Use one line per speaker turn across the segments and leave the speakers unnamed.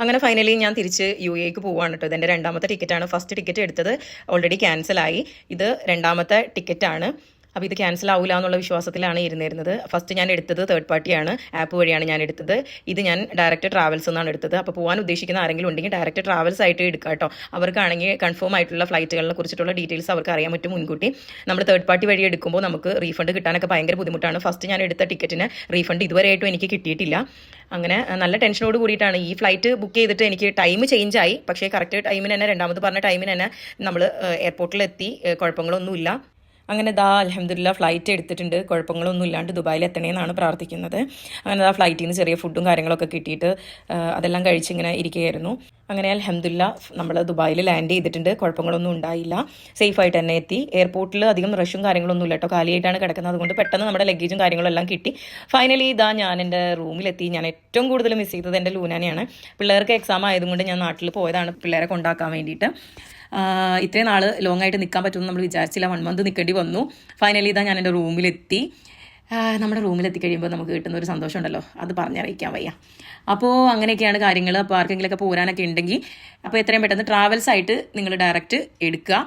അങ്ങനെ ഫൈനലി ഞാൻ തിരിച്ച് UAE പോവുകയാണ് കേട്ടോ. ഇതെൻ്റെ രണ്ടാമത്തെ ടിക്കറ്റാണ്. ഫസ്റ്റ് ടിക്കറ്റ് എടുത്തത് ഓൾറെഡി ക്യാൻസലായി. ഇത് രണ്ടാമത്തെ ടിക്കറ്റാണ്. അപ്പോൾ ഇത് ക്യാൻസൽ ആവില്ല എന്നുള്ള വിശ്വാസത്തിലാണ് ഇരുന്നിരുന്നത്. ഫസ്റ്റ് ഞാൻ എടുത്തത് തേർഡ് പാർട്ടിയാണ്, ആപ്പ് വഴിയാണ് ഞാൻ എടുത്തത്. ഇത് ഞാൻ ഡയറക്റ്റ് ട്രാവൽസ് എന്നാണ് എടുത്തത്. അപ്പോൾ പോകാൻ ഉദ്ദേശിക്കുന്ന ആരെങ്കിലും ഉണ്ടെങ്കിൽ ഡയറക്റ്റ് ട്രാവൽസ് ആയിട്ട് എടുക്കുക കേട്ടോ. അവർക്കാണെങ്കിൽ കൺഫേം ആയിട്ടുള്ള ഫ്ലൈറ്റുകളെ കുറിച്ചിട്ടുള്ള ഡീറ്റെയിൽസ് അവർക്ക് അറിയാൻ പറ്റും മുൻകൂട്ടി. നമ്മൾ തേർഡ് പാർട്ടി വഴി എടുക്കുമ്പോൾ നമുക്ക് റീഫണ്ട് കിട്ടാനൊക്കെ ഭയങ്കര ബുദ്ധിമുട്ടാണ്. ഫസ്റ്റ് ഞാൻ എടുത്ത ടിക്കറ്റിന് റീഫണ്ട് ഇതുവരെയായിട്ടും എനിക്ക് കിട്ടിയിട്ടില്ല. അങ്ങനെ നല്ല ടെൻഷനോട് കൂടിയിട്ടാണ് ഈ ഫ്ലൈറ്റ് ബുക്ക് ചെയ്തിട്ട്. എനിക്ക് ടൈം ചേഞ്ച് ആയി, പക്ഷേ കറക്റ്റ് ടൈമിന് തന്നെ, രണ്ടാമത് പറഞ്ഞ ടൈമിന് തന്നെ നമ്മൾ എയർപോർട്ടിലെത്തി. കുഴപ്പങ്ങളൊന്നുമില്ല. അങ്ങനെ അൽഹംദുലില്ലാ ഫ്ലൈറ്റ് എടുത്തിട്ടുണ്ട്. കുഴപ്പങ്ങളൊന്നും ഇല്ലാണ്ട് ദുബായിൽ എത്തണേന്നാണ് പ്രാർത്ഥിക്കുന്നത്. അങ്ങനെ ഫ്ലൈറ്റിൽ നിന്ന് ചെറിയ ഫുഡും കാര്യങ്ങളൊക്കെ കിട്ടിയിട്ട് അതെല്ലാം കഴിച്ചിങ്ങനെ ഇരിക്കുകയായിരുന്നു. അങ്ങനെ അൽഹംദുലില്ലാ നമ്മൾ ദുബായിൽ ലാൻഡ് ചെയ്തിട്ടുണ്ട്. കുഴപ്പങ്ങളൊന്നും ഉണ്ടായില്ല. സേഫായിട്ട് തന്നെ എത്തി. എയർപോർട്ടിൽ അധികം റഷും കാര്യങ്ങളൊന്നും ഇല്ല കേട്ടോ. കാലിയായിട്ടാണ് കിടക്കുന്നത്. അതുകൊണ്ട് പെട്ടെന്ന് നമ്മുടെ ലഗേജും കാര്യങ്ങളും എല്ലാം കിട്ടി. ഫൈനലി ഞാൻ എൻ്റെ റൂമിലെത്തി. ഞാൻ ഏറ്റവും കൂടുതൽ മിസ് ചെയ്തത് എൻ്റെ ലൂനാനെയാണ്. പിള്ളേർക്ക് എക്സാം ആയതുകൊണ്ട് ഞാൻ നാട്ടിൽ പോയതാണ് പിള്ളേരെ കൊണ്ടാക്കാൻ വേണ്ടിയിട്ട്. ഇത്രയും നാൾ ലോങ് ആയിട്ട് നിൽക്കാൻ പറ്റുമെന്ന് നമ്മൾ വിചാരിച്ചില്ല. 1 മന്ത് നിൽക്കേണ്ടി വന്നു. ഫൈനലി ഞാൻ എൻ്റെ റൂമിലെത്തി. നമ്മുടെ റൂമിലെത്തി കഴിയുമ്പോൾ നമുക്ക് കിട്ടുന്ന ഒരു സന്തോഷം ഉണ്ടല്ലോ, അത് പറഞ്ഞറിയിക്കാൻ വയ്യ. അപ്പോൾ അങ്ങനെയൊക്കെയാണ് കാര്യങ്ങൾ. അപ്പോൾ ആർക്കെങ്കിലുമൊക്കെ പോരാനൊക്കെ ഉണ്ടെങ്കിൽ അപ്പോൾ എത്രയും പെട്ടെന്ന് ട്രാവൽസ് ആയിട്ട് നിങ്ങൾ ഡയറക്റ്റ് എടുക്കുക.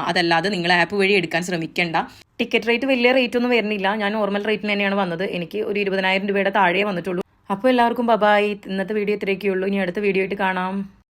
അതല്ലാതെ നിങ്ങൾ ആപ്പ് വഴി എടുക്കാൻ ശ്രമിക്കേണ്ട. ടിക്കറ്റ് റേറ്റ് വലിയ റേറ്റ് ഒന്നും വരുന്നില്ല. ഞാൻ നോർമൽ റേറ്റിന് തന്നെയാണ് വന്നത്. എനിക്ക് ഒരു 20,000 രൂപയുടെ താഴെ വന്നിട്ടുള്ളൂ. അപ്പോൾ എല്ലാവർക്കും ബൈ. ഇന്നത്തെ വീഡിയോ ഇത്രയൊക്കെയുള്ളൂ. ഇനി അടുത്ത വീഡിയോ ആയിട്ട് കാണാം.